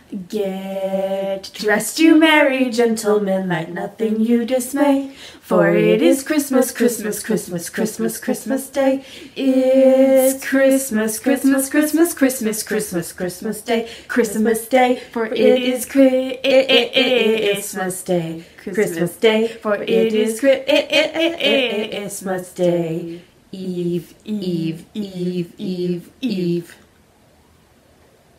Get dressed, you merry gentlemen, let nothing you dismay. For it is Christmas, Christmas, Christmas, Christmas, Christmas Day. It's Christmas, Christmas, Christmas, Christmas, Christmas, Christmas Day. Christmas Day, for it is Christmas Day. Christmas Day, for it is Christmas Day. Eve, Eve, Eve, Eve, Eve.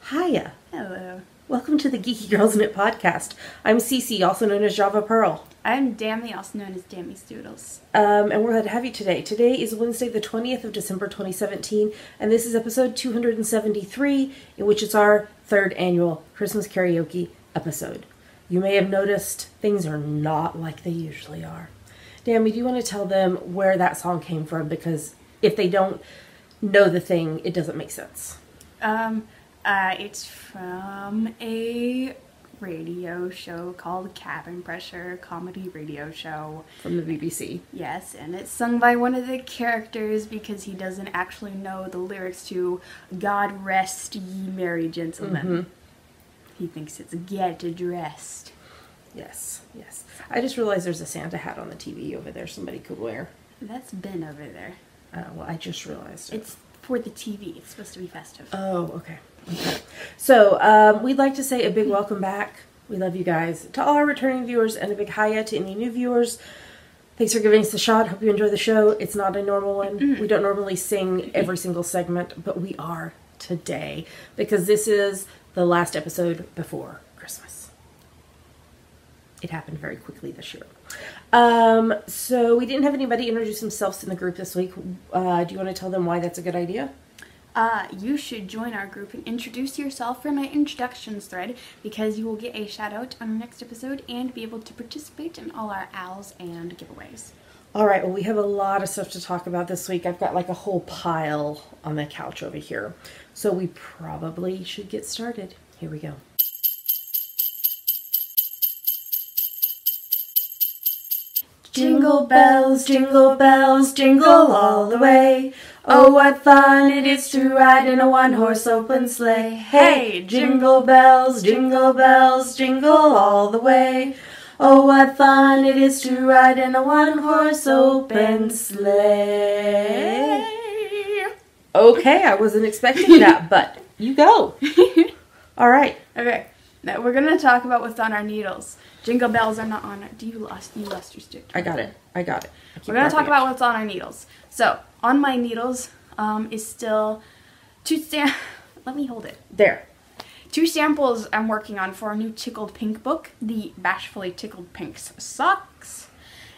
Hiya. Hello. Welcome to the Geeky Girls Knit podcast. I'm Cece, also known as Java Pearl. I'm Dammy, also known as Dammy Stoodles. And we're glad to have you today. Today is Wednesday, the 20th of December, 2017, and this is episode 273, in which it's our third annual Christmas karaoke episode. You may have noticed things are not like they usually are. Dammy, do you want to tell them where that song came from? Because if they don't know the thing, it doesn't make sense. It's from a radio show called Cabin Pressure, comedy radio show. From the BBC. Yes, and it's sung by one of the characters because he doesn't actually know the lyrics to God Rest Ye Merry Gentlemen. Mm-hmm. He thinks it's Get Dressed. Yes, yes. I just realized there's a Santa hat on the TV over there somebody could wear. That's Ben over there. Well, I just realized it. It's for the TV. It's supposed to be festive. Oh, okay. So, we'd like to say a big welcome back. We love you guys. To all our returning viewers, and a big hiya to any new viewers. Thanks for giving us a shot. Hope you enjoy the show. It's not a normal one. We don't normally sing every single segment, but we are today because this is the last episode before Christmas. It happened very quickly this year. So we didn't have anybody introduce themselves in the group this week. Do you want to tell them why that's a good idea? You should join our group and introduce yourself from my introductions thread because you will get a shout out on our next episode and be able to participate in all our owls and giveaways. Alright, well we have a lot of stuff to talk about this week. I've got like a whole pile on the couch over here. So we probably should get started. Here we go. Jingle bells, jingle all the way. Oh, what fun it is to ride in a one-horse open sleigh. Hey, jingle bells, jingle all the way. Oh, what fun it is to ride in a one-horse open sleigh. Okay, I wasn't expecting that, but you go. All right. Okay, now we're going to talk about what's on our needles. Jingle bells are not on it. You lost your stick. I got it. We're going to talk about what's on our needles. So, on my needles is still let me hold it. There. 2 samples I'm working on for a new Tickled Pink book. The Bashfully Tickled Pink's socks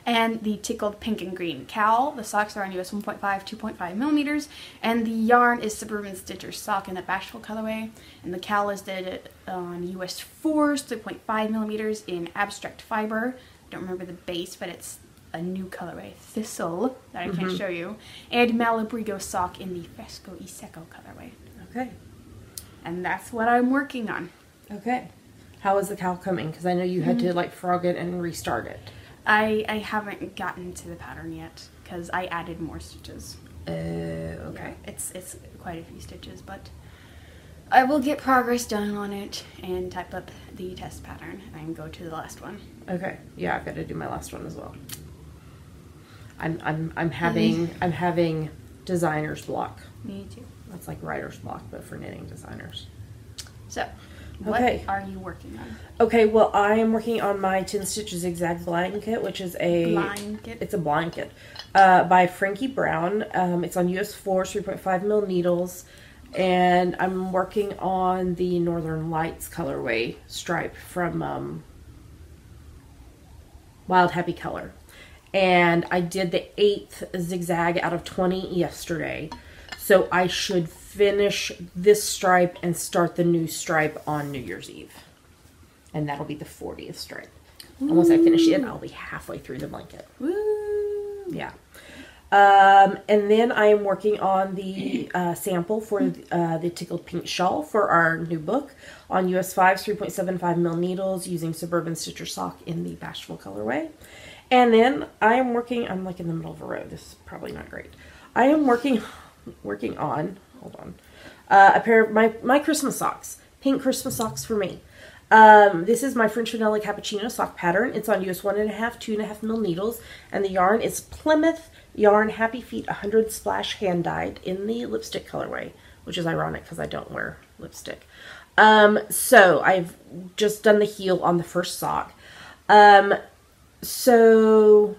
and the Tickled Pink and Green cowl. The socks are on US 1.5, 2.5 millimeters, and the yarn is Suburban Stitcher sock in the Bashful colorway, and the cowl is did on US 4s, 3.5 millimeters in Abstract Fiber. Don't remember the base, but it's a new colorway, Thistle, that I can't show you, and Malabrigo sock in the Fresco y Seco colorway. Okay. And that's what I'm working on. Okay. How is the cowl coming? Because I know you had to like frog it and restart it. I haven't gotten to the pattern yet because I added more stitches. Okay. Yeah, it's quite a few stitches, but I will get progress done on it and type up the test pattern and go to the last one. Okay. Yeah, I've got to do my last one as well. I'm having designer's block. Me too. That's like writer's block, but for knitting designers. So, what are you working on? Okay, well, I am working on my 10 Stitch Zigzag Blanket, which is a blanket by Frankie Brown. It's on US 4, 3.5 mil needles, and I'm working on the Northern Lights colorway stripe from Wild Happy Color. And I did the 8th zigzag out of 20 yesterday. So I should finish this stripe and start the new stripe on New Year's Eve. And that'll be the 40th stripe. And once I finish it, I'll be halfway through the blanket. Woo! Yeah. And then I am working on the sample for the Tickled Pink shawl for our new book on US 5 3.75 mil needles using Suburban Stitcher sock in the Bashful colorway. And then I am working, I'm like in the middle of a row. This is probably not great. I am working on, hold on, a pair of my Christmas socks. Pink Christmas socks for me. This is my French Vanilla Cappuccino sock pattern. It's on US 1.5, 2.5 mil needles, and the yarn is Plymouth Yarn Happy Feet 100 Splash hand dyed in the lipstick colorway, which is ironic because I don't wear lipstick. So I've just done the heel on the first sock. So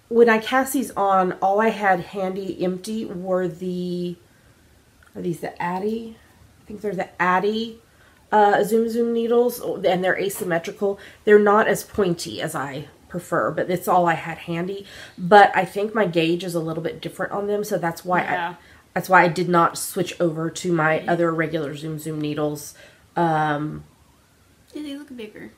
when I cast these on, all I had handy empty were are these the Addy? I think they're the Addy Zoom needles, and they're asymmetrical. They're not as pointy as I prefer, but it's all I had handy. But I think my gauge is a little bit different on them, so that's why I did not switch over to my other regular Zoom needles. Yeah, they look bigger.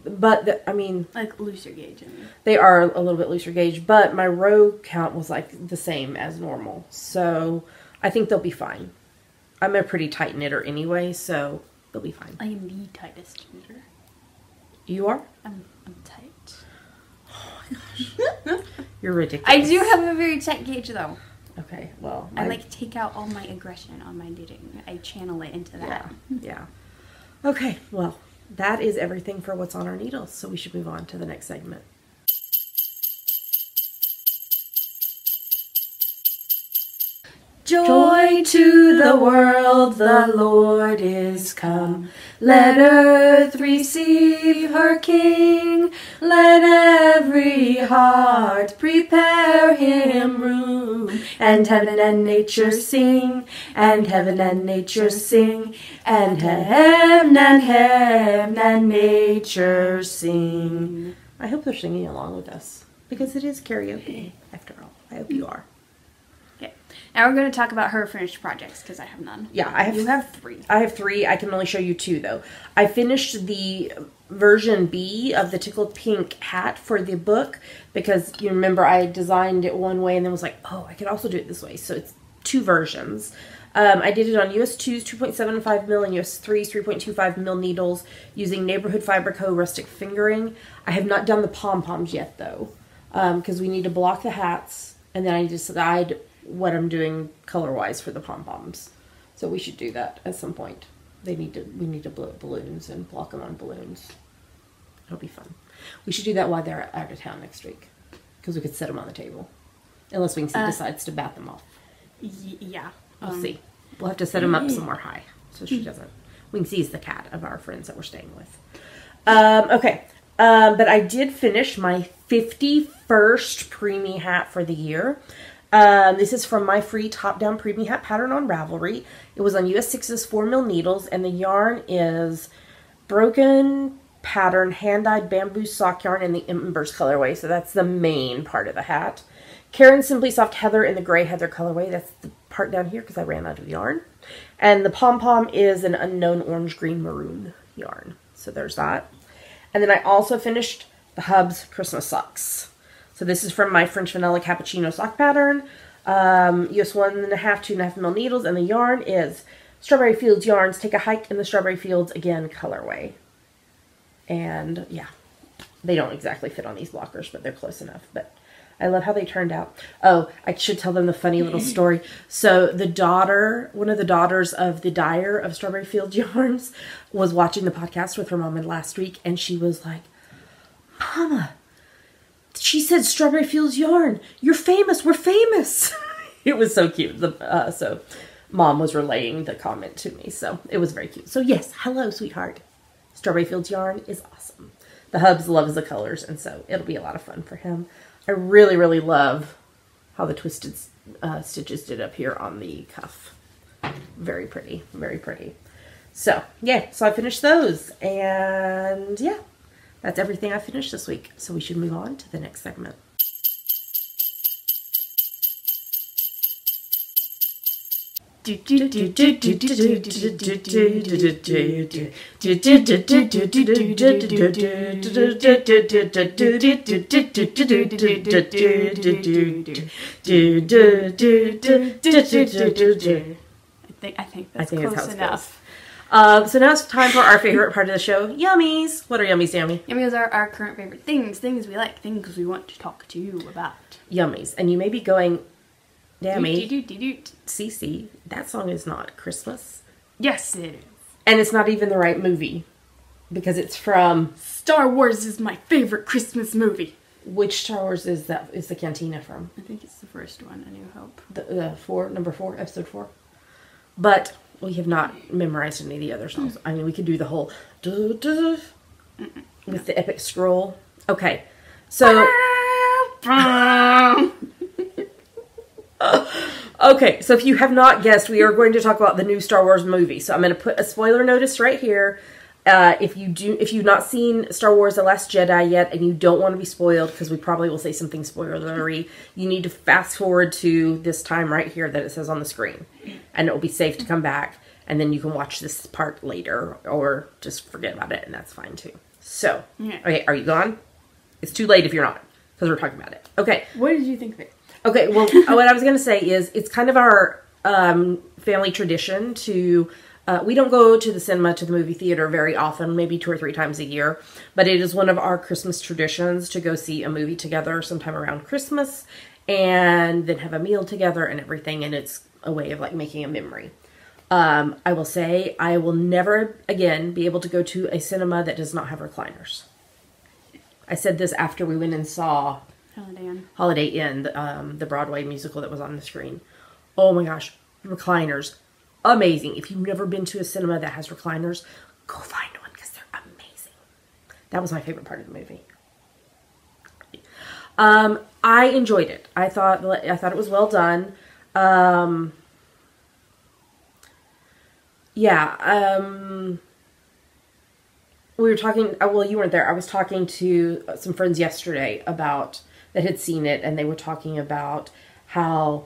But I mean, like looser gauge. I mean. They are a little bit looser gauge, but my row count was like the same as normal, so I think they'll be fine. I'm a pretty tight knitter anyway, so they'll be fine. I am the tightest knitter. You are? I'm tight. Oh my gosh. You're ridiculous. I do have a very tight gauge though. Okay, well. I like take out all my aggression on my knitting. I channel it into that. Yeah. Okay, well, that is everything for what's on our needles, so we should move on to the next segment. Joy to the world, the Lord is come. Let earth receive her King. Let every heart prepare him room. And heaven and nature sing, and heaven and nature sing, and heaven and nature sing. I hope they're singing along with us, because it is karaoke, after all. I hope you are. Now we're going to talk about her finished projects, because I have none. Yeah, You have 3. I have 3. I can only show you 2, though. I finished the version B of the Tickled Pink hat for the book, because you remember I designed it one way and then was like, oh, I could also do it this way. So it's 2 versions. I did it on US 2's 2.75 mil and US 3's 3.25 mil needles using Neighborhood Fiber Co. rustic fingering. I have not done the pom-poms yet, though, because we need to block the hats, and then I decide what I'm doing color-wise for the pom-poms. So we should do that at some point. We need to blow up balloons and block them on balloons. It'll be fun. We should do that while they're out of town next week, because we could set them on the table. Unless Winksy decides to bat them off. Yeah. We'll see. We'll have to set them up somewhere high, so she doesn't. Winksy's the cat of our friends that we're staying with. Okay. But I did finish my 51st preemie hat for the year. This is from my free top-down preemie hat pattern on Ravelry. It was on US 6's 4 mil needles, and the yarn is broken pattern hand-dyed bamboo sock yarn in the Embers colorway, so that's the main part of the hat. Karen Simply Soft Heather in the gray heather colorway, that's the part down here because I ran out of yarn. And the pom-pom is an unknown orange, green, maroon yarn. So there's that. And then I also finished the Hubs Christmas socks. So this is from my French Vanilla Cappuccino sock pattern. US 1.5, 2.5 mil needles, and the yarn is Strawberry Fields Yarns Take a Hike in the Strawberry Fields Again colorway. And yeah, they don't exactly fit on these blockers, but they're close enough. But I love how they turned out. Oh, I should tell them the funny little story. So one of the daughters of the dyer of Strawberry Fields Yarns was watching the podcast with her mom last week, and she was like, Mama, she said Strawberry Fields Yarn. You're famous. We're famous. It was so cute. So Mom was relaying the comment to me. So it was very cute. So yes, hello, sweetheart. Strawberry Fields Yarn is awesome. The Hubs loves the colors, and so it'll be a lot of fun for him. I really, really love how the twisted stitches did up here on the cuff. Very pretty. Very pretty. So, yeah. So I finished those. And yeah. That's everything I finished this week, so we should move on to the next segment. I think that's close enough. So now it's time for our favorite part of the show, Yummies. What are Yummies, Sammy? Yummies are our current favorite things we like, things we want to talk to you about. Yummies. And you may be going, Dammy, Cece, that song is not Christmas. Yes, it is. And it's not even the right movie. Because it's from... Star Wars is my favorite Christmas movie. Which Star Wars is that? Is the Cantina from? I think it's the first one, A New Hope. Number 4, episode 4. But we have not memorized any of the other songs. I mean, we could do the whole... with the epic scroll. Okay. So... Okay, so if you have not guessed, we are going to talk about the new Star Wars movie. So I'm going to put a spoiler notice right here. If you've not seen Star Wars: The Last Jedi yet, and you don't want to be spoiled, because we probably will say something spoilery, you need to fast forward to this time right here that it says on the screen, and it will be safe to come back, and then you can watch this part later, or just forget about it, and that's fine too. So, okay, are you gone? It's too late if you're not, because we're talking about it. Okay. What did you think of it? Okay, well, what I was going to say is it's kind of our family tradition to... we don't go to the cinema, to the movie theater very often, maybe 2 or 3 times a year. But it is one of our Christmas traditions to go see a movie together sometime around Christmas. And then have a meal together and everything. And it's a way of like making a memory. I will say I will never again be able to go to a cinema that does not have recliners. I said this after we went and saw... Holiday Inn, the Broadway musical that was on the screen. Oh my gosh, recliners. Amazing. If you've never been to a cinema that has recliners, go find one because they're amazing. That was my favorite part of the movie. I enjoyed it. I thought it was well done. We were talking, well, you weren't there. I was talking to some friends yesterday that had seen it, and they were talking about how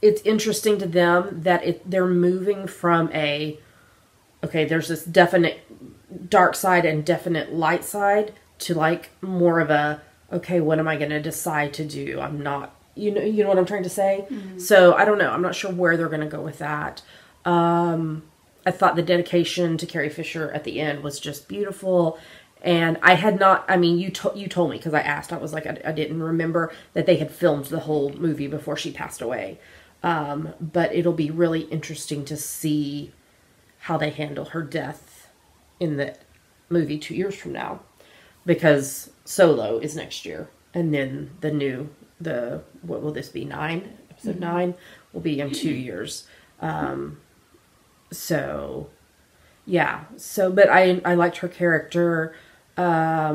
it's interesting to them that they're moving from there's this definite dark side and definite light side to like more of a, okay, what am I going to decide to do? I'm not, you know what I'm trying to say? Mm-hmm. So I don't know. I'm not sure where they're going to go with that. I thought the dedication to Carrie Fisher at the end was just beautiful. And I had not, I mean, you told me, because I asked, I was like, I didn't remember that they had filmed the whole movie before she passed away. But it'll be really interesting to see how they handle her death in the movie 2 years from now. Because Solo is next year. And then what will this be, 9? Episode 9 will be in 2 years. But I liked her character. I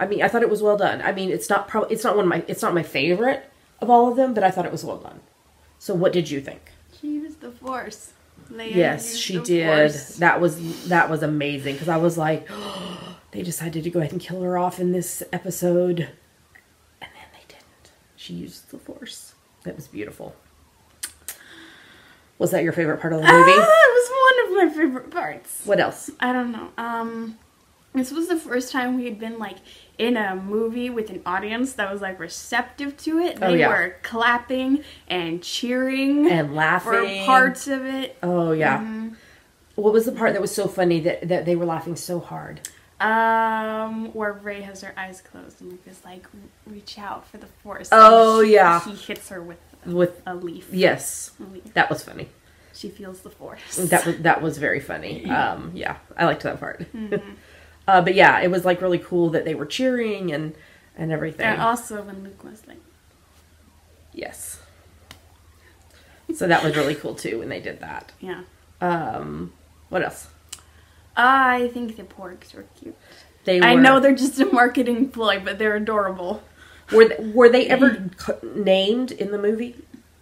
mean, I thought it was well done. I mean, it's not my favorite of all of them, but I thought it was well done. So what did you think? She used the Force. Yes, she did. Force. That was amazing, because I was like, oh, they decided to go ahead and kill her off in this episode, and then they didn't. She used the Force. That was beautiful. Was that your favorite part of the movie? It was one of my favorite parts. What else? I don't know. This was the first time we had been like in a movie with an audience that was like receptive to it. They were clapping and cheering and laughing for parts of it. Oh yeah. Mm-hmm. What was the part that was so funny that they were laughing so hard? Where Rey has her eyes closed and is like, reach out for the Force. Oh yeah. He hits her with a leaf. Yes. A leaf. That was funny. She feels the Force. That was very funny. Yeah, I liked that part. Mm-hmm. But yeah, it was like really cool that they were cheering and everything. And also when Luke was like... Yes. So that was really cool too when they did that. Yeah. What else? I think the porgs were cute. They were. I know they're just a marketing ploy, but they're adorable. Were they ever named in the movie?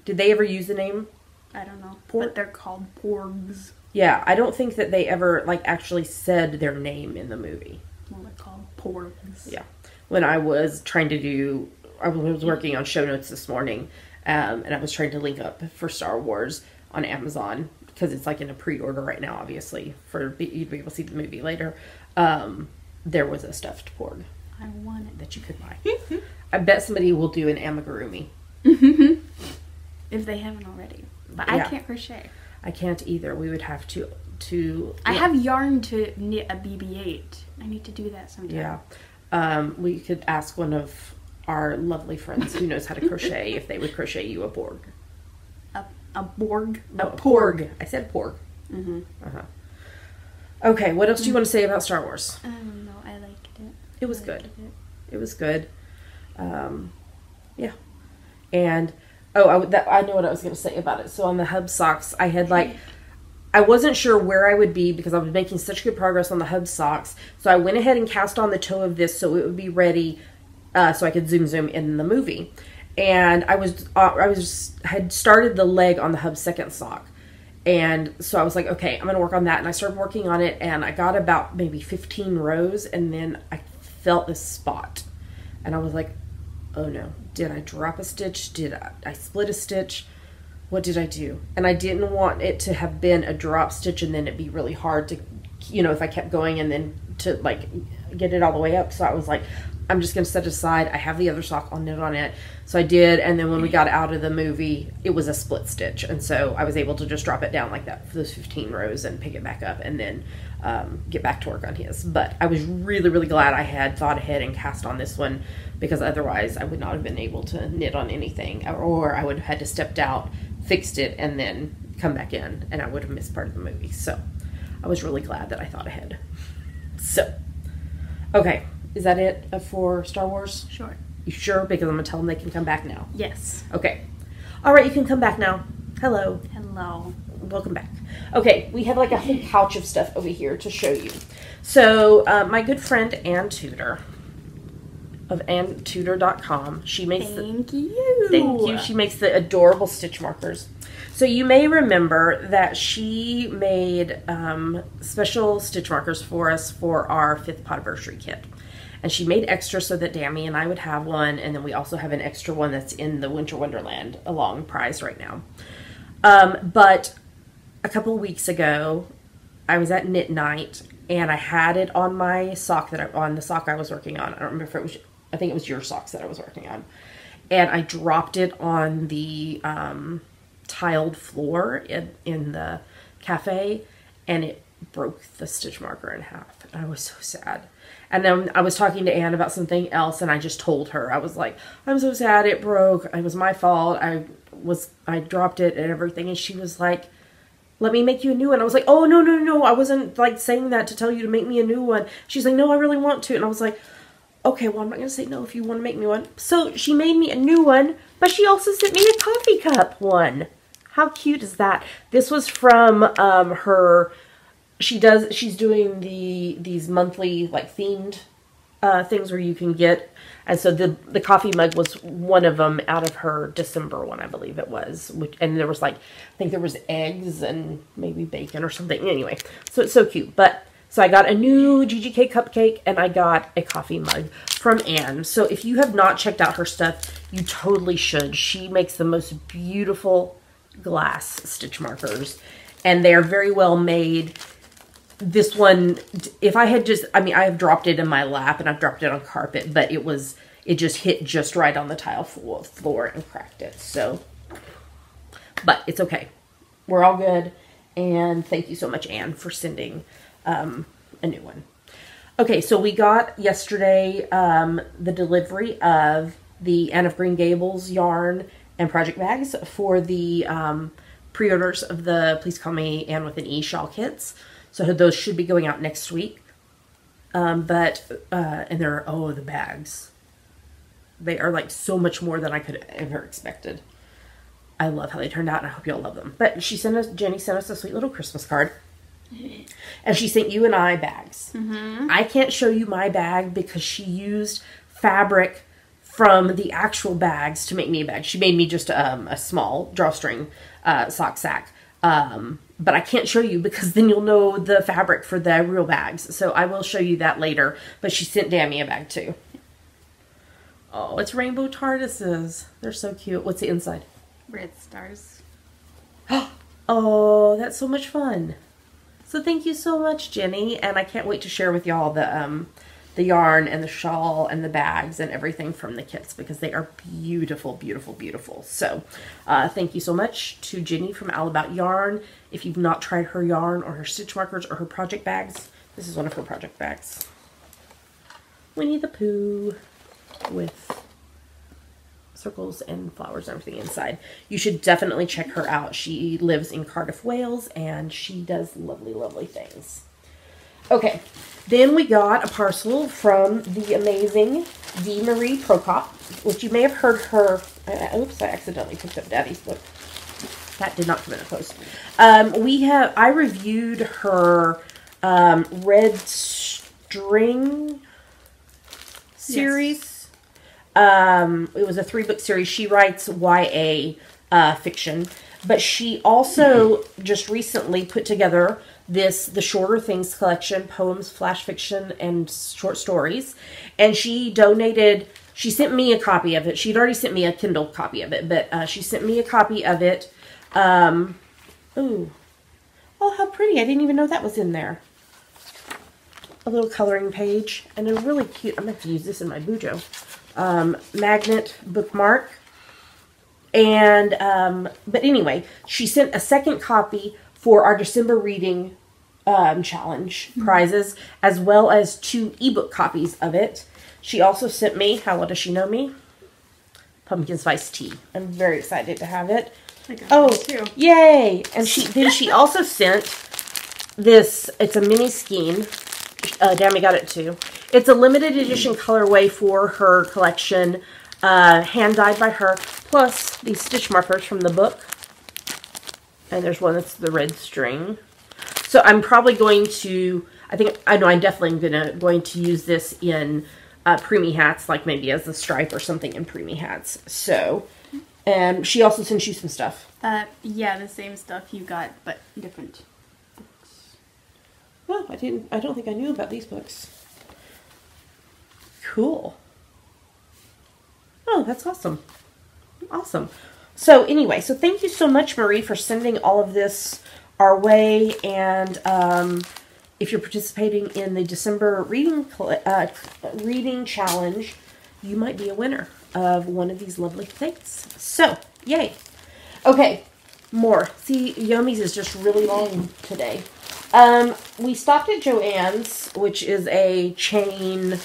Did they ever use the name? I don't know. But they're called porgs. Yeah, I don't think that they ever actually said their name in the movie. Well, they're called porgs. Yeah. When I was I was working on show notes this morning, and I was trying to link up for Star Wars on Amazon, because it's like in a pre-order right now, obviously, for you to be able to see the movie later. There was a stuffed porg. I want it. That you could buy. I bet somebody will do an amigurumi. If they haven't already. But yeah. I can't crochet. I can't either. We would have to I have yarn to knit a BB-8. I need to do that sometime. Yeah. We could ask one of our lovely friends who knows how to crochet if they would crochet you a porg. A A Borg. No, porg. I said porg. Mm-hmm. Okay, what else do you want to say about Star Wars? I don't know. I liked it. It was good. It was good. Yeah. And, I know what I was going to say about it. So on the hub socks, I had I wasn't sure where I would be because I was making such good progress on the hub socks. So I went ahead and cast on the toe of this so it would be ready so I could zoom in the movie. And I had started the leg on the hub second sock. And so I was like, okay, I'm going to work on that. And I started working on it and I got about maybe 15 rows and then I felt this spot. And I was like, oh no, did I drop a stitch? Did I split a stitch? What did I do? And I didn't want it to have been a drop stitch and then it'd be really hard to, if I kept going and then to get it all the way up. So I was like, I'm just going to set it aside. I have the other sock. I'll knit on it. So I did. And then when we got out of the movie, it was a split stitch. And so I was able to just drop it down like that for those 15 rows and pick it back up and then get back to work on his. But I was really, really glad I had thought ahead and cast on this one because otherwise I would not have been able to knit on anything, or I would have had to stepped out, fixed it, and then come back in, and I would have missed part of the movie. So I was really glad that I thought ahead. So, okay. Is that it for Star Wars? Sure. You sure? Because I'm going to tell them they can come back now. Yes. Okay. All right, you can come back now. Hello. Hello. Welcome back. Okay, we have a whole couch of stuff over here to show you. So, my good friend Ann Tudor of AnnTudor.com, she makes Thank you. Thank you. She makes the adorable stitch markers. So you may remember that she made special stitch markers for us for our 5th Podiversary kit. And she made extra so that Dammy and I would have one. And then we also have an extra one that's in the Winter Wonderland along prize right now. But a couple of weeks ago, I was at knit night and I had it on my sock on the sock I was working on. I don't remember if it was, I think it was your socks that I was working on. And I dropped it on the tiled floor in the cafe and it broke the stitch marker in half. And I was so sad. And then I was talking to Anne about something else and I just told her, I was like, I'm so sad it broke. It was my fault. I dropped it and everything. And she was like, let me make you a new one. I was like, oh, no. I wasn't saying that to tell you to make me a new one. She's like, no, I really want to. And I was like, okay, well, I'm not going to say no if you want to make me one. So she made me a new one, but she also sent me a coffee cup one. How cute is that? This was from her, she's doing these monthly themed things where you can get, and so the coffee mug was one of them out of her December one, I believe it was, and there was I think there was eggs and maybe bacon or something. Anyway, so it's so cute. But so I got a new GGK cupcake and I got a coffee mug from Anne. So if you have not checked out her stuff, you totally should. She makes the most beautiful glass stitch markers and they are very well made. This one, if I had I have dropped it in my lap and I've dropped it on carpet, but it just hit just right on the tile floor and cracked it. So, but it's okay. We're all good. And thank you so much, Anne, for sending a new one. Okay, so we got yesterday the delivery of the Anne of Green Gables yarn and project bags for the pre-orders of the Please Call Me Anne with an E shawl kits. So those should be going out next week. And they're, the bags. They are so much more than I could ever expected. I love how they turned out and I hope y'all love them. But Jenny sent us a sweet little Christmas card. And she sent you and I bags. Mm-hmm. I can't show you my bag because she used fabric from the actual bags to make me a bag. She made me just a small drawstring sock sack. But I can't show you because then you'll know the fabric for the real bags. So I will show you that later. But she sent Dammy a bag too. Oh, it's rainbow TARDISes. They're so cute. What's the inside? Red stars. Oh, that's so much fun. So thank you so much, Jenny. And I can't wait to share with y'all the yarn and the shawl and the bags and everything from the kits because they are beautiful, beautiful, beautiful. So thank you so much to Jenny from All About Yarn. If you've not tried her yarn or her stitch markers or her project bags, this is one of her project bags. Winnie the Pooh with circles and flowers and everything inside. You should definitely check her out. She lives in Cardiff, Wales, and she does lovely, lovely things. Okay, then we got a parcel from the amazing D. Marie Prokop, which you may have heard her. Oops, I accidentally picked up Daddy's book. That did not come in a post. I reviewed her Red String series. Yes. It was a 3-book series. She writes YA fiction, but she also just recently put together the Shorter Things collection, poems, flash fiction, and short stories. And she sent me a copy of it. She'd already sent me a Kindle copy of it, but she sent me a copy of it. Oh, how pretty. I didn't even know that was in there. A little coloring page and a really cute, I'm going to have to use this in my bujo, magnet bookmark. And, but anyway, she sent a second copy for our December reading challenge prizes, as well as 2 ebook copies of it. She also sent me, how well does she know me? Pumpkin spice tea. I'm very excited to have it. I got it too. Yay! And she also sent this, it's a mini skein. Dammy got it too. It's a limited edition colorway for her collection, hand dyed by her, plus these stitch markers from the book. And there's one that's the red string. So I'm probably going to, I'm definitely going to use this in preemie hats, like maybe as a stripe or something in preemie hats. So, she also sent you some stuff. Yeah, the same stuff you got, but different books. Oh, I don't think I knew about these books. Cool. Oh, that's awesome. Awesome. So anyway, so thank you so much, Marie, for sending all of this our way. And if you're participating in the December reading challenge, you might be a winner of one of these lovely things. So, yay. Okay, more. See, Yomi's is just really long today. We stopped at Joann's, which is a chain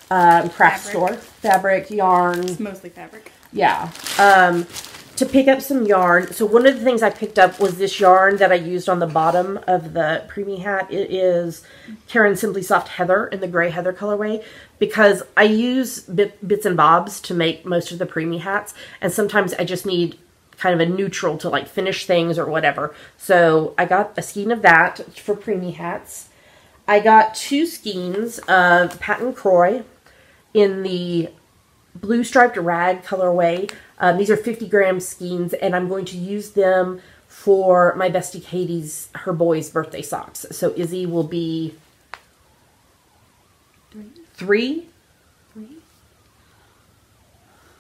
craft store. Fabric, yarn. It's mostly fabric. Yeah. To pick up some yarn. So one of the things I picked up was this yarn that I used on the bottom of the preemie hat. It is Karen Simply Soft Heather in the gray heather colorway, because I use bits and bobs to make most of the preemie hats, and sometimes I just need kind of a neutral to like finish things or whatever. So I got a skein of that for preemie hats. I got 2 skeins of Patent Croy in the blue striped rag colorway. These are 50-gram skeins, and I'm going to use them for my bestie Katie's, her boy's birthday socks. So Izzy will be 3?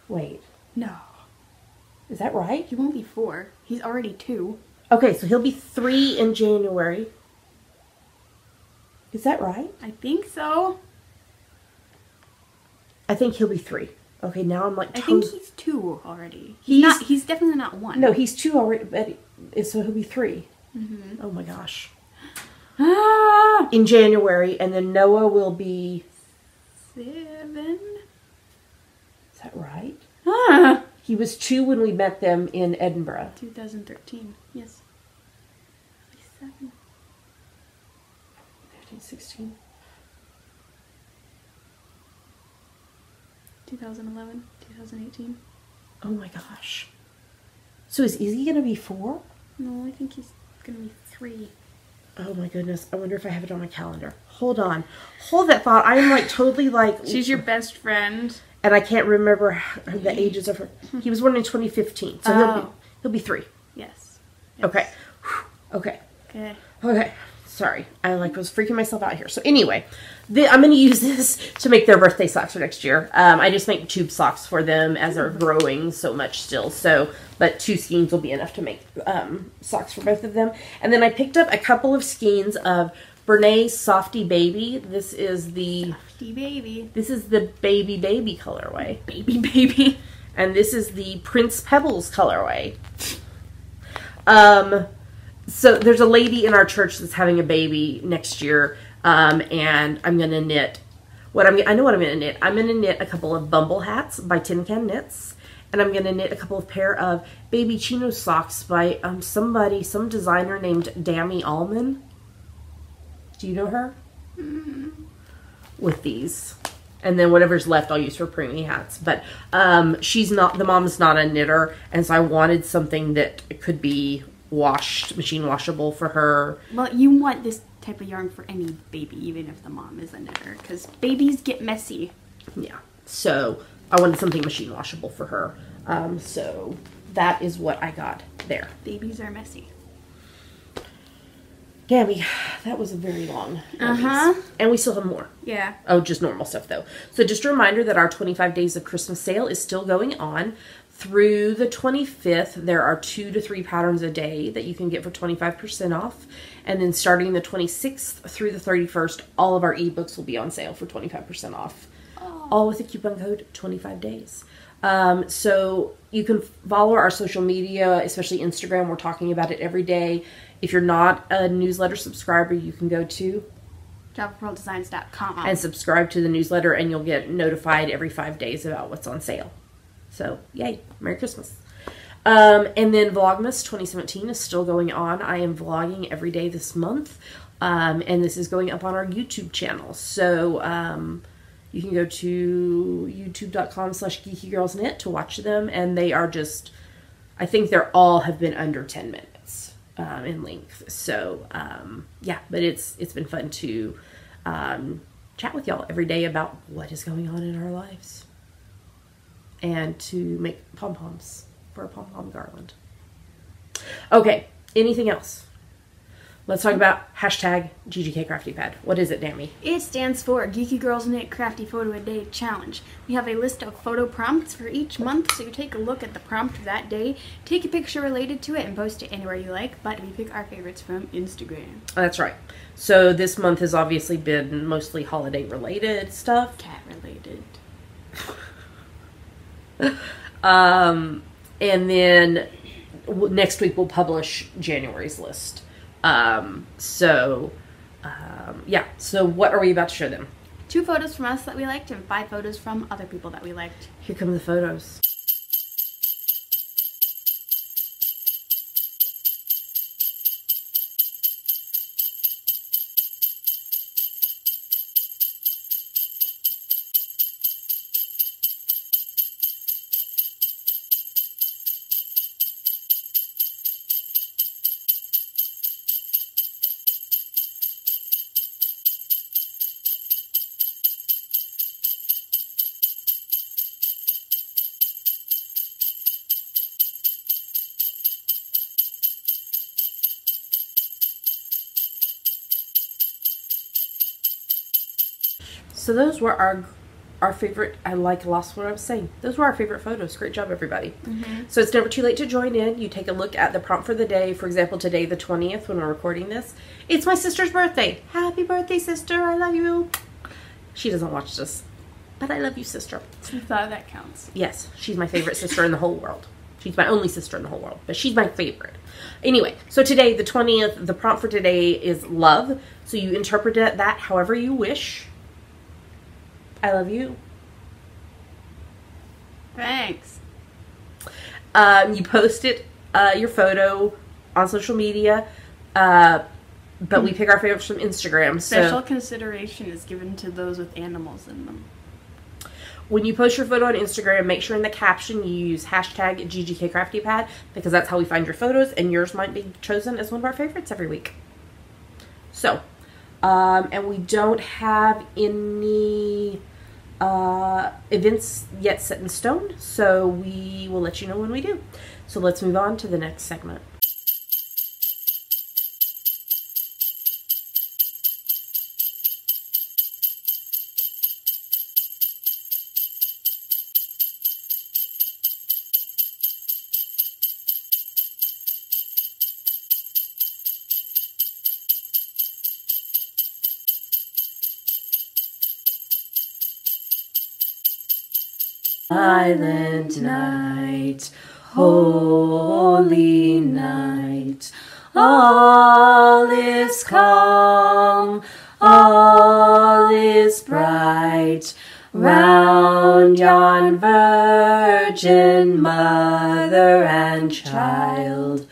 Wait. No. Is that right? He won't be 4. He's already 2. Okay, so he'll be 3 in January. Is that right? I think so. I think he'll be 3. Okay, now I'm like... I think he's 2 already. He's definitely not 1. No, he's 2 already, but so he'll be 3. Mm-hmm. Oh my gosh. In January, and then Noah will be... 7? Is that right? Ah! He was 2 when we met them in Edinburgh. 2013, yes. 7. 15, 16. 2011, 2018. Oh my gosh. So is Izzy going to be 4? No, I think he's going to be 3. Oh my goodness. I wonder if I have it on my calendar. Hold on. Hold that thought. I am like totally like... She's your best friend. And I can't remember the ages of her. He was born in 2015. So he'll be 3. Yes. Okay. Okay. Okay. Okay. Sorry. I was freaking myself out here. So anyway, I'm going to use this to make their birthday socks for next year. I just make tube socks for them as they're growing so much still. So, but 2 skeins will be enough to make socks for both of them. And then I picked up a couple of skeins of Bernays Softy Baby. This is the... Softy Baby. This is the Baby colorway. Baby. And this is the Prince Pebbles colorway. So there's a lady in our church that's having a baby next year, and I'm going to knit. I know what I'm going to knit. I'm going to knit a couple of Bumble hats by Tin Can Knits, And I'm going to knit a couple of pair of baby chino socks by some designer named Dami Allman. Do you know her? Mm-hmm. With these. And then whatever's left I'll use for preemie hats. But the mom's not a knitter, and so I wanted something that could be machine washable for her. Well, you want this type of yarn for any baby, even if the mom is a knitter, because babies get messy. Yeah. So I wanted something machine washable for her. So that is what I got there. Babies are messy. Gammy, that was a very long Uh-huh. And we still have more. Yeah. Oh, just normal stuff, though. So just a reminder that our 25 Days of Christmas sale is still going on. Through the 25th, there are 2 to 3 patterns a day that you can get for 25% off. And then starting the 26th through the 31st, all of our ebooks will be on sale for 25% off. Oh. All with the coupon code 25days. So you can follow our social media, especially Instagram. We're talking about it every day. If you're not a newsletter subscriber, you can go to JavaPearlDesigns.com and subscribe to the newsletter, and you'll get notified every 5 days about what's on sale. So, yay. Merry Christmas. And then Vlogmas 2017 is still going on. I am vlogging every day this month, and this is going up on our YouTube channel. So, you can go to youtube.com/geekygirlsknit to watch them, and they are just, I think they're all have been under 10 minutes in length. So, yeah, but it's been fun to chat with y'all every day about what is going on in our lives and to make pom-poms for a pom-pom garland. Okay, anything else? Let's talk about hashtag GGK Crafty Pad. What is it, Dami? It stands for Geeky Girls Knit Crafty Photo a Day Challenge. We have a list of photo prompts for each month, so you take a look at the prompt of that day, take a picture related to it, and post it anywhere you like, but we pick our favorites from Instagram. That's right. So this month has obviously been mostly holiday-related stuff. Cat-related. And then next week we'll publish January's list. Yeah. So what are we about to show them? 2 photos from us that we liked and 5 photos from other people that we liked. Here come the photos. So those were our favorite, I lost what I was saying. Those were our favorite photos. Great job, everybody. Mm-hmm. So it's never too late to join in. You take a look at the prompt for the day. For example, today, the 20th, when we're recording this, it's my sister's birthday. Happy birthday, sister. I love you. She doesn't watch this, but I love you, sister. I thought that counts. Yes, she's my favorite sister in the whole world. She's my only sister in the whole world, but she's my favorite. Anyway, so today, the 20th, the prompt for today is love. So you interpret that however you wish. I love you. Thanks. You post your photo on social media, but we pick our favorites from Instagram. Special consideration is given to those with animals in them. When you post your photo on Instagram, make sure in the caption you use hashtag GGKCraftyPad, because that's how we find your photos, and yours might be chosen as one of our favorites every week. So, and we don't have any events yet set in stone, so we will let you know when we do. So let's move on to the next segment. Silent night, holy night, all is calm, all is bright, round yon Virgin Mother and Child,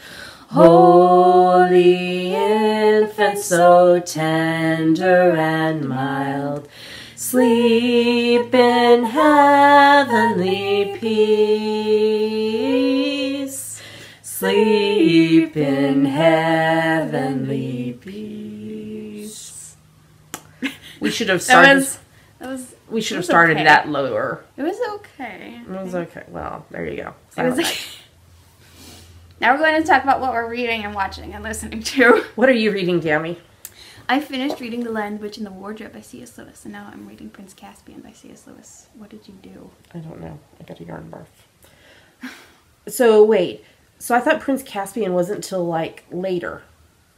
Holy Infant, so tender and mild, sleep in heavenly peace. Sleep in heavenly peace. We should have started. We should have started that lower. It was okay. It was okay. Well, there you go. It was okay. Now we're going to talk about what we're reading and watching and listening to. What are you reading, Tammy? I finished reading The Lion, the Witch, and the Wardrobe by C.S. Lewis, and now I'm reading Prince Caspian by C.S. Lewis. What did you do? I don't know. I got a yarn barf. So, wait. So I thought Prince Caspian wasn't till, like, later.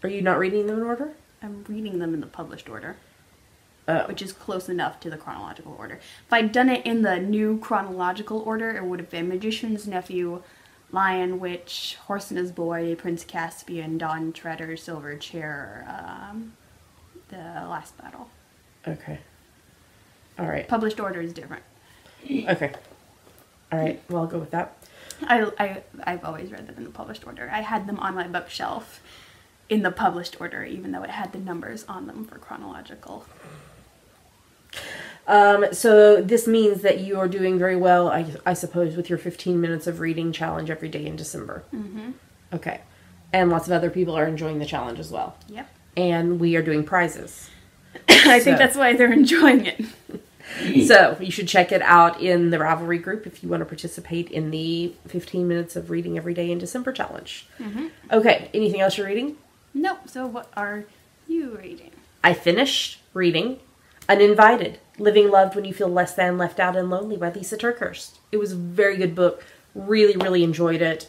Are you not reading them in order? I'm reading them in the published order. Oh. Which is close enough to the chronological order. If I'd done it in the new chronological order, it would have been Magician's Nephew, Lion, Witch, Horse and His Boy, Prince Caspian, Dawn Treader, Silver Chair, The Last Battle. Okay. All right. Published order is different. Okay. All right. Well, I'll go with that. I've always read them in the published order. I had them on my bookshelf in the published order, even though it had the numbers on them for chronological. So this means that you are doing very well, I suppose, with your 15 minutes of reading challenge every day in December. Mm-hmm. Okay. And lots of other people are enjoying the challenge as well. Yep. And we are doing prizes. I think that's why they're enjoying it. So you should check it out in the Ravelry group if you want to participate in the 15 minutes of reading every day in December challenge. Mm-hmm. Okay. Anything else you're reading? No. So what are you reading? I finished reading Uninvited, Living Loved When You Feel Less Than, Left Out, and Lonely by Lisa TerKeurst. It was a very good book. Really, really enjoyed it.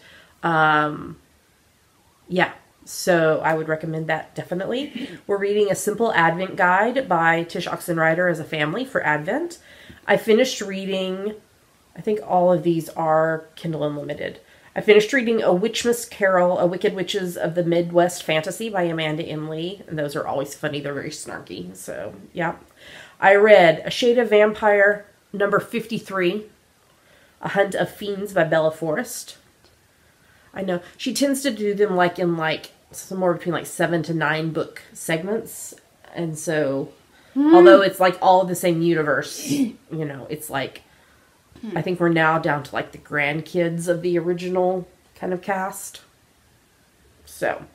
Yeah, so I would recommend that definitely. We're reading A Simple Advent Guide by Tish Oxenreider as a family for Advent. I finished reading, I think all of these are Kindle Unlimited. I finished reading A Witchmas Carol, A Wicked Witches of the Midwest Fantasy by Amanda Emily. And those are always funny. They're very snarky. So, yeah. I read A Shade of Vampire, number 53, A Hunt of Fiends by Bella Forrest. I know. She tends to do them like in like somewhere between like 7 to 9 book segments. And so, although it's like all the same universe, you know, it's like, I think we're now down to like the grandkids of the original kind of cast. So,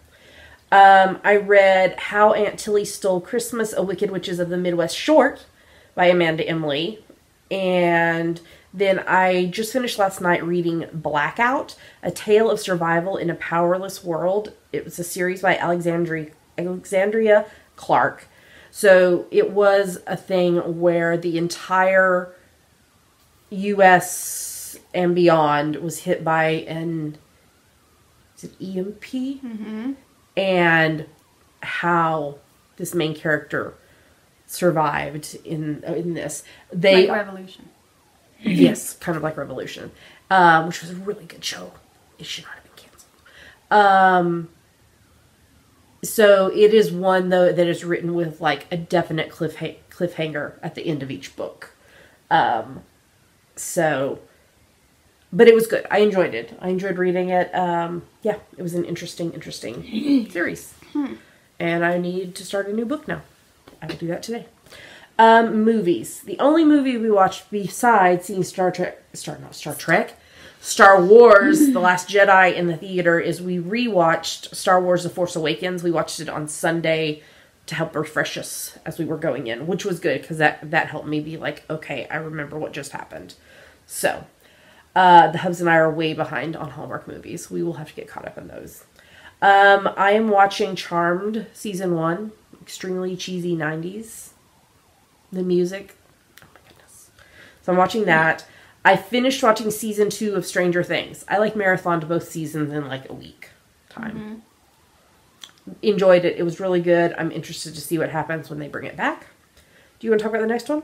I read How Aunt Tilly Stole Christmas, A Wicked Witches of the Midwest short by Amanda Emily. And then I just finished last night reading Blackout, A Tale of Survival in a Powerless World. It was a series by Alexandria Clark. So it was a thing where the entire U.S. and beyond was hit by an, is it EMP? Mm-hmm. And how this main character survived in this. Like Revolution. Yes, kind of like Revolution. Which was a really good show. It should not have been canceled. So it is one, though, that is written with like a definite cliffhanger at the end of each book. So, but it was good. I enjoyed it. I enjoyed reading it. Yeah, it was an interesting series. And I need to start a new book now. I will do that today. Movies. The only movie we watched besides seeing Star Wars, The Last Jedi in the theater is we rewatched Star Wars The Force Awakens. We watched it on Sunday to help refresh us as we were going in, which was good because that helped me be like, okay, I remember what just happened. So, the hubs and I are way behind on Hallmark movies. We will have to get caught up on those. I am watching Charmed Season 1. Extremely cheesy 90s. The music. Oh my goodness. So I'm watching that. I finished watching Season 2 of Stranger Things. I like marathoned both seasons in like a week time. Mm-hmm. Enjoyed it. It was really good. I'm interested to see what happens when they bring it back. Do you want to talk about the next one?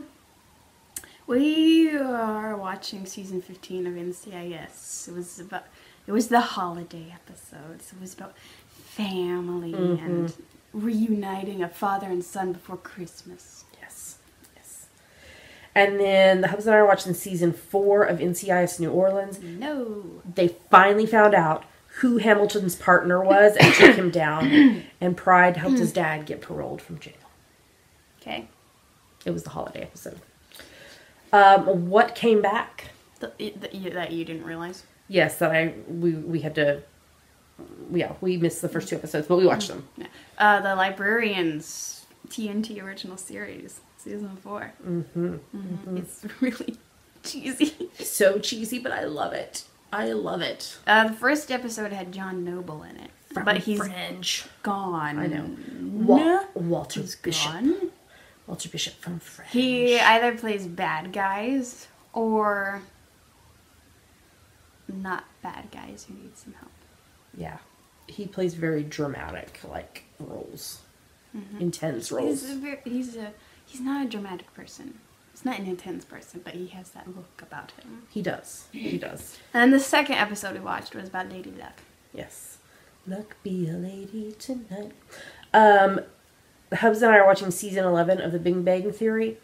We are watching season 15 of NCIS. It was the holiday episode. So it was about family and reuniting a father and son before Christmas. Yes. And then the hubs and I are watching season 4 of NCIS New Orleans. No. They finally found out who Hamilton's partner was and took him down. And Pride helped his dad get paroled from jail. Okay. It was the holiday episode. What came back? That you didn't realize? Yes, that we had to... Yeah, we missed the first 2 episodes, but we watched them. The Librarians TNT original series, season 4. It's really cheesy. So cheesy, but I love it. I love it. The first episode had John Noble in it, but he's French. gone. I know. Walter Bishop. Gone. Walter Bishop from French. He either plays bad guys or not bad guys who need some help. Yeah. He plays very dramatic, like, roles. Intense roles. He's not a dramatic person. He's not an intense person, but he has that look about him. He does. He does. And the second episode we watched was about Lady Luck. Yes. Luck be a lady tonight. The hubs and I are watching season 11 of The Big Bang Theory.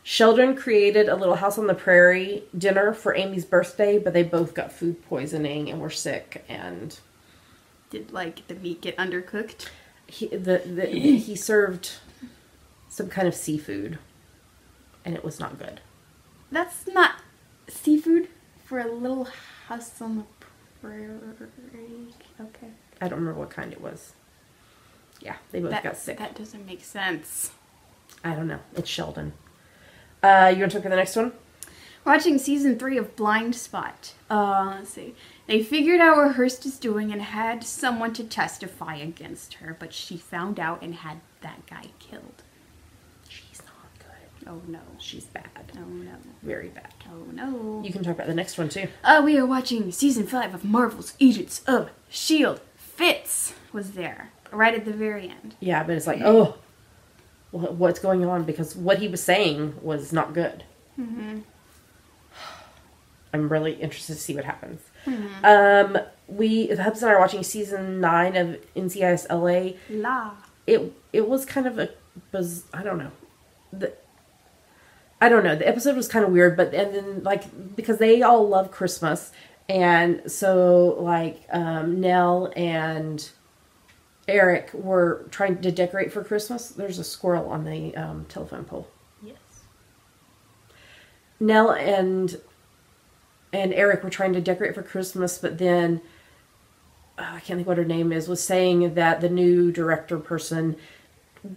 Sheldon created a Little House on the Prairie dinner for Amy's birthday, but they both got food poisoning and were sick. And did like the meat get undercooked? He served some kind of seafood, and it was not good. That's not seafood for a Little House on the Prairie. Okay. I don't remember what kind it was. Yeah, they both got sick. That doesn't make sense. I don't know. It's Sheldon. You want to talk about the next one? Watching season 3 of Blind Spot. Let's see. They figured out what Hearst is doing and had someone to testify against her, but she found out and had that guy killed. She's not good. Oh no. She's bad. Oh no. Very bad. Oh no. You can talk about the next one too. We are watching season 5 of Marvel's Agents of S.H.I.E.L.D. Fitz was there, right at the very end. Yeah, but it's like, oh, what's going on? Because what he was saying was not good. I'm really interested to see what happens. The hubs and I are watching season 9 of NCIS LA. It was kind of I don't know. The episode was kind of weird, but and then like because they all love Christmas, and so like Nell and Eric were trying to decorate for Christmas. There's a squirrel on the telephone pole. Yes. Nell and Eric were trying to decorate for Christmas, but then I can't think what her name is, was saying that the new director person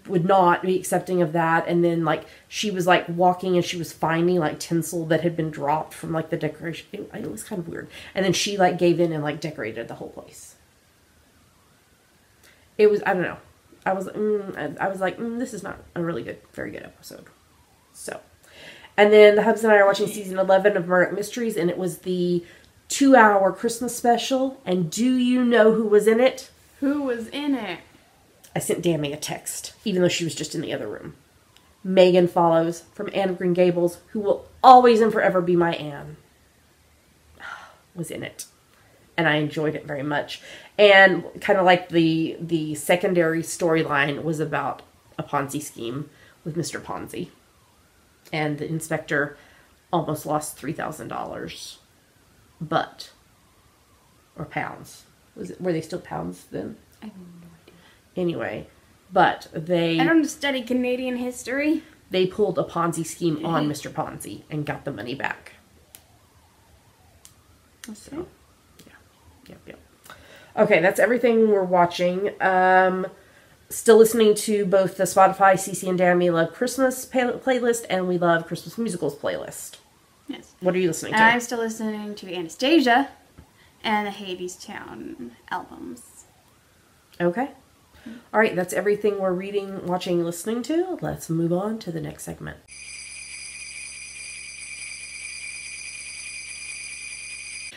would not be accepting of that. And then like she was like walking and she was finding like tinsel that had been dropped from like the decoration. It was kind of weird. And then she like gave in and like decorated the whole place. It was, I don't know. I was like, this is not a really good, very good episode. So, and then the hubs and I are watching season 11 of Murdoch Mysteries, and it was the 2-hour Christmas special. And do you know who was in it? Who was in it? I sent Dammy a text, even though she was just in the other room. Megan Follows from Anne of Green Gables, who will always and forever be my Anne, was in it. And I enjoyed it very much. And kind of like the secondary storyline was about a Ponzi scheme with Mr. Ponzi. And the inspector almost lost $3,000. Or pounds. Were they still pounds then? I have no idea. Anyway, but they... I don't study Canadian history. They pulled a Ponzi scheme on Mr. Ponzi and got the money back. So, Yep. Okay, that's everything we're watching. Still listening to both the Spotify CC and Dammy Love Christmas playlist and We Love Christmas Musicals playlist. Yes. What are you listening to? I'm still listening to Anastasia and the Hadestown albums. Okay. All right, that's everything we're reading, watching, listening to. Let's move on to the next segment.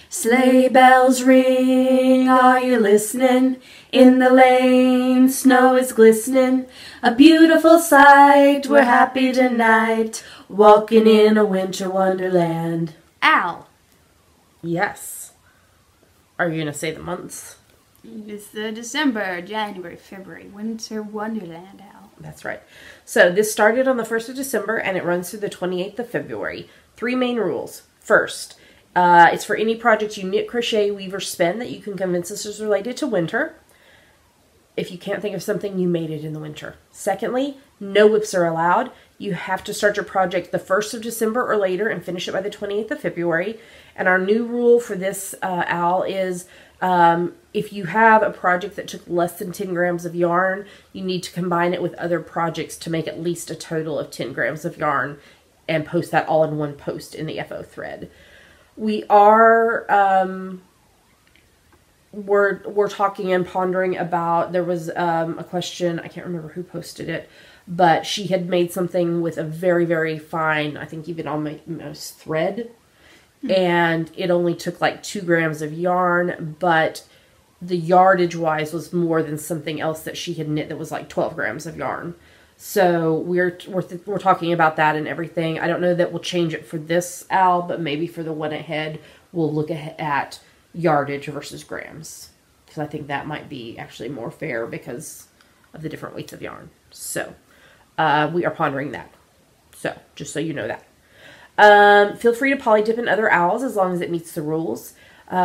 Sleigh bells ring, are you listening? In the lane, snow is glistening. A beautiful sight, we're happy tonight. Walking in a winter wonderland. Al. Yes. Are you going to say the months? It's the December, January, February, winter wonderland, Al. That's right. So this started on the 1st of December and it runs through the 28th of February. 3 main rules. First, it's for any project you knit, crochet, weave, or spin that you can convince us is related to winter. If you can't think of something, you made it in the winter. Secondly, no whips are allowed. You have to start your project the 1st of December or later and finish it by the 28th of February. And our new rule for this owl is if you have a project that took less than 10 grams of yarn, you need to combine it with other projects to make at least a total of 10 grams of yarn and post that all in one post in the FO thread. We are... We're talking and pondering about, there was a question, I can't remember who posted it, but she had made something with a very, very fine, I think even almost thread, and it only took like 2 grams of yarn, but the yardage wise was more than something else that she had knit that was like 12 grams of yarn. So we're talking about that and everything. I don't know that we'll change it for this owl, but maybe for the one ahead, we'll look at yardage versus grams, because I think that might be actually more fair because of the different weights of yarn. So we are pondering that. So just so you know that. Feel free to poly dip in other owls as long as it meets the rules.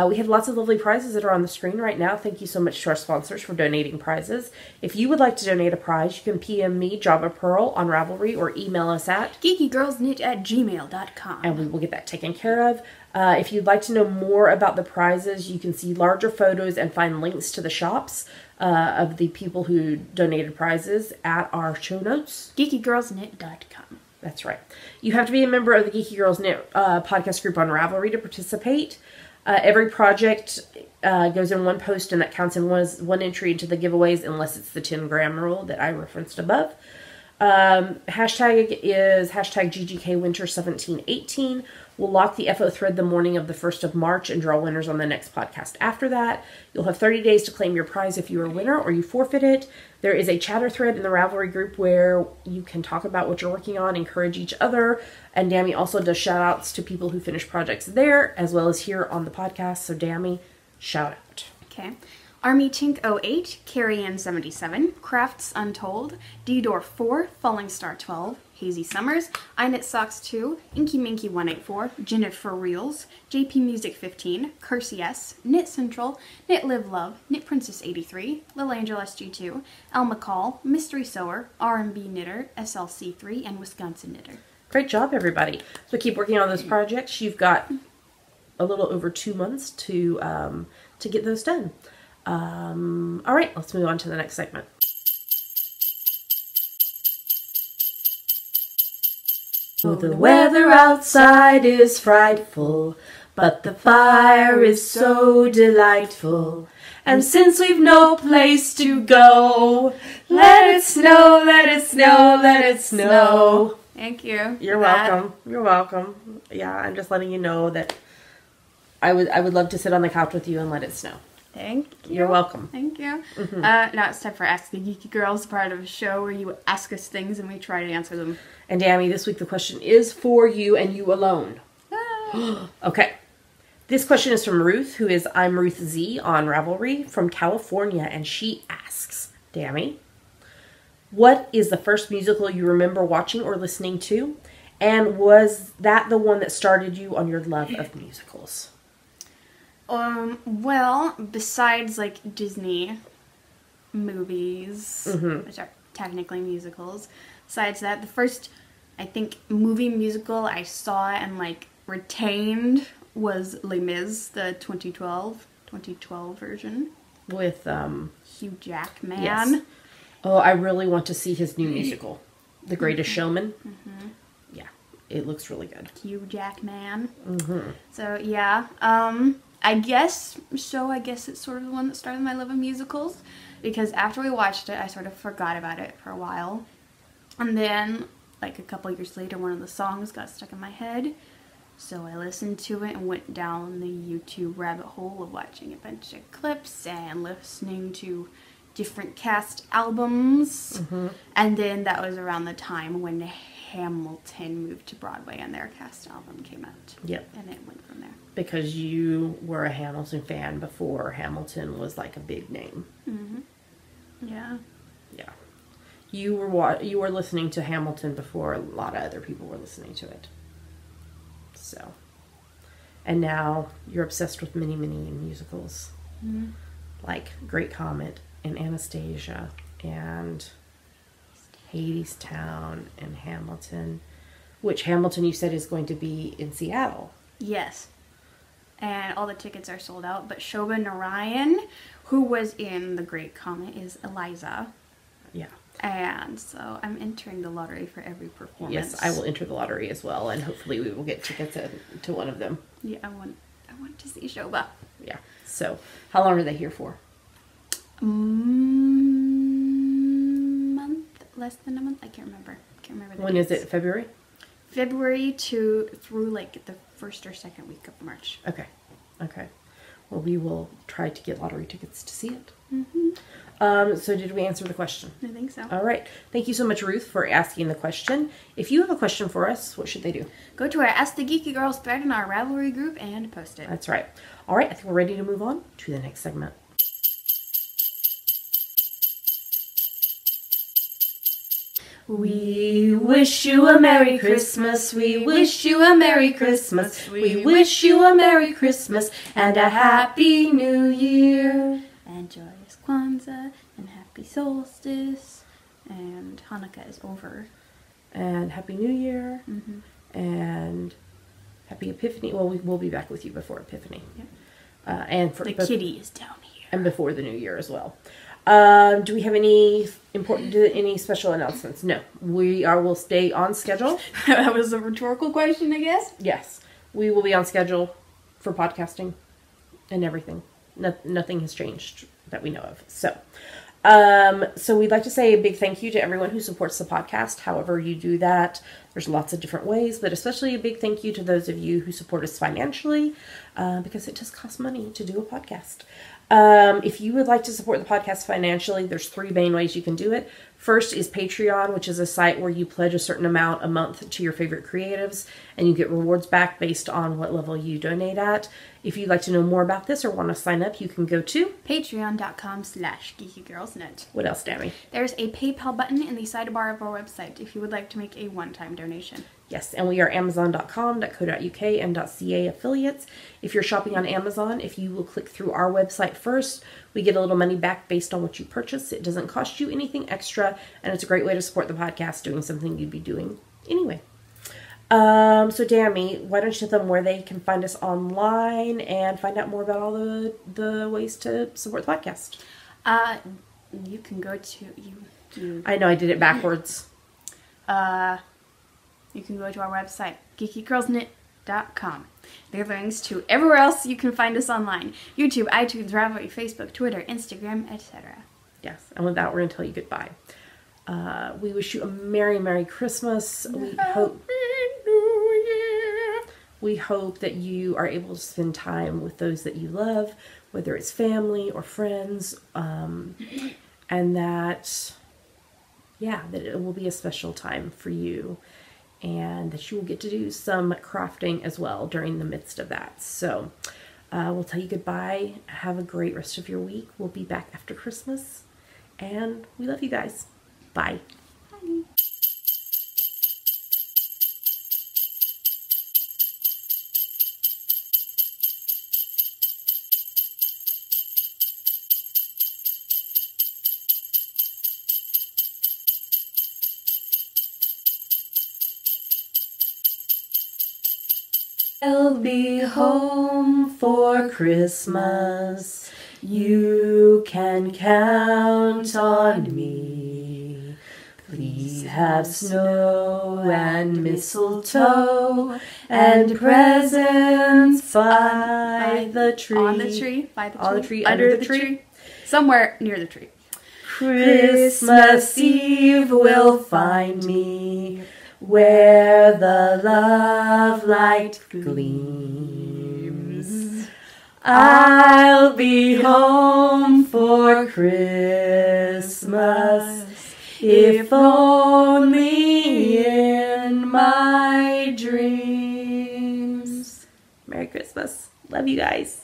We have lots of lovely prizes that are on the screen right now. Thank you so much to our sponsors for donating prizes. If you would like to donate a prize, you can PM me, Java Pearl, on Ravelry, or email us at geekygirlsknit@gmail.com. and we will get that taken care of. If you'd like to know more about the prizes, you can see larger photos and find links to the shops of the people who donated prizes at our show notes. geekygirlsknit.com. That's right. You have to be a member of the Geeky Girls Knit podcast group on Ravelry to participate. Every project goes in one post, and that counts in one entry into the giveaways unless it's the 10 gram rule that I referenced above. Hashtag is hashtag GGKWinter1718. We'll lock the FO thread the morning of the 1st of March and draw winners on the next podcast after that. You'll have 30 days to claim your prize if you're a winner or you forfeit it. There is a chatter thread in the Ravelry group where you can talk about what you're working on, encourage each other. And Dammy also does shout outs to people who finish projects there, as well as here on the podcast. So Dammy, shout out. Okay. Army Tink 08, Carrie Ann 77, Crafts Untold, D-Door 4, Falling Star 12, Hazy Summers, I Knit Socks 2, Inky Minky 184, Jennifer Reels, JP Music 15, Kersey S, Knit Central, Knit Live Love, Knit Princess 83, Lil Angel SG2, El McCall, Mystery Sewer, R&B Knitter, SLC 3, and Wisconsin Knitter. Great job, everybody. So keep working on those projects. You've got a little over 2 months to get those done. All right, let's move on to the next segment. Oh, the weather outside is frightful, but the fire is so delightful. And since we've no place to go, let it snow, let it snow, let it snow. Thank you. You're welcome. You're welcome. Yeah, I'm just letting you know that I would love to sit on the couch with you and let it snow. Thank you. You're welcome. Thank you. Now it's time for Ask the Geeky Girls, part of a show where you ask us things and we try to answer them. And Dammy, this week the question is for you and you alone. Okay. This question is from Ruth, who is I'm Ruth Z on Ravelry from California, and she asks, Dammy, what is the first musical you remember watching or listening to? And was that the one that started you on your love of musicals? Well, besides like Disney movies, which are technically musicals, besides that, the first, I think, movie musical I saw and like retained was Les Mis, the 2012 version. With Hugh Jackman. Yes. Oh, I really want to see his new musical, The Greatest Showman. Yeah, it looks really good. Hugh Jackman. So yeah, I guess it's sort of the one that started my love of musicals, because after we watched it, I sort of forgot about it for a while. And then, like a couple years later, one of the songs got stuck in my head. So I listened to it and went down the YouTube rabbit hole of watching a bunch of clips and listening to different cast albums. And then that was around the time when Hamilton moved to Broadway and their cast album came out. Yep. And it went from there. Because you were a Hamilton fan before Hamilton was like a big name. Yeah. Yeah. You were listening to Hamilton before a lot of other people were listening to it. So, and now you're obsessed with many musicals, like Great Comet and Anastasia and Hadestown and Hamilton, which Hamilton you said is going to be in Seattle. Yes. And all the tickets are sold out, but Shobha Narayan, who was in The Great Comet, is Eliza. Yeah. And so I'm entering the lottery for every performance. Yes, I will enter the lottery as well, and hopefully we will get tickets to one of them. Yeah, I want to see Shobha. Yeah. So, how long are they here for? Month, less than a month. I can't remember. When is it? February? February through like the first or second week of March. Okay. Well, we will try to get lottery tickets to see it. So did we answer the question? I think so. All right. Thank you so much, Ruth, for asking the question. If you have a question for us, what should they do? Go to our Ask the Geeky Girls thread in our Ravelry group and post it. That's right. All right. I think we're ready to move on to the next segment. We wish you a Merry Christmas. We wish you a Merry Christmas. We wish you a Merry Christmas and a Happy New Year. And joyous Kwanzaa and happy solstice. And Hanukkah is over. And Happy New Year. And Happy Epiphany. Well, we'll be back with you before Epiphany. Yep. And for the kitty is down here. And before the New Year as well. Do we have any special announcements? No. We'll stay on schedule. That was a rhetorical question, I guess. Yes. We will be on schedule for podcasting and everything. Nothing has changed that we know of. So we'd like to say a big thank you to everyone who supports the podcast. However you do that, there's lots of different ways, but especially a big thank you to those of you who support us financially, because it does cost money to do a podcast. If you would like to support the podcast financially, there's 3 main ways you can do it. First is Patreon, which is a site where you pledge a certain amount a month to your favorite creatives, and you get rewards back based on what level you donate at. If you'd like to know more about this or want to sign up, you can go to patreon.com/geekygirlsnet. What else, Dammy? There's a PayPal button in the sidebar of our website if you would like to make a one-time donation. Yes, and we are amazon.com.co.uk and .ca affiliates. If you're shopping on Amazon, if you will click through our website first, we get a little money back based on what you purchase. It doesn't cost you anything extra, and it's a great way to support the podcast doing something you'd be doing anyway. So Dammy, why don't you tell them where they can find us online and find out more about all the ways to support the podcast? You can go to I know I did it backwards. You can go to our website, geekygirlsnet.com. There are links to everywhere else you can find us online. YouTube, iTunes, Ravelry, Facebook, Twitter, Instagram, etc. Yes, and with that, we're going to tell you goodbye. We wish you a Merry Christmas. We hope that you are able to spend time with those that you love, whether it's family or friends, and that it will be a special time for you, and that you will get to do some crafting as well during the midst of that. So we'll tell you goodbye. Have a great rest of your week. We'll be back after Christmas, and we love you guys. Bye. Bye. I'll be home for Christmas. You can count on me. Please have snow and mistletoe and presents by the tree. On the tree, by the tree, on the tree, under the tree, somewhere near the tree. Christmas Eve will find me where the love light gleams. I'll be home for Christmas, if only in my dreams. Merry Christmas. Love you guys.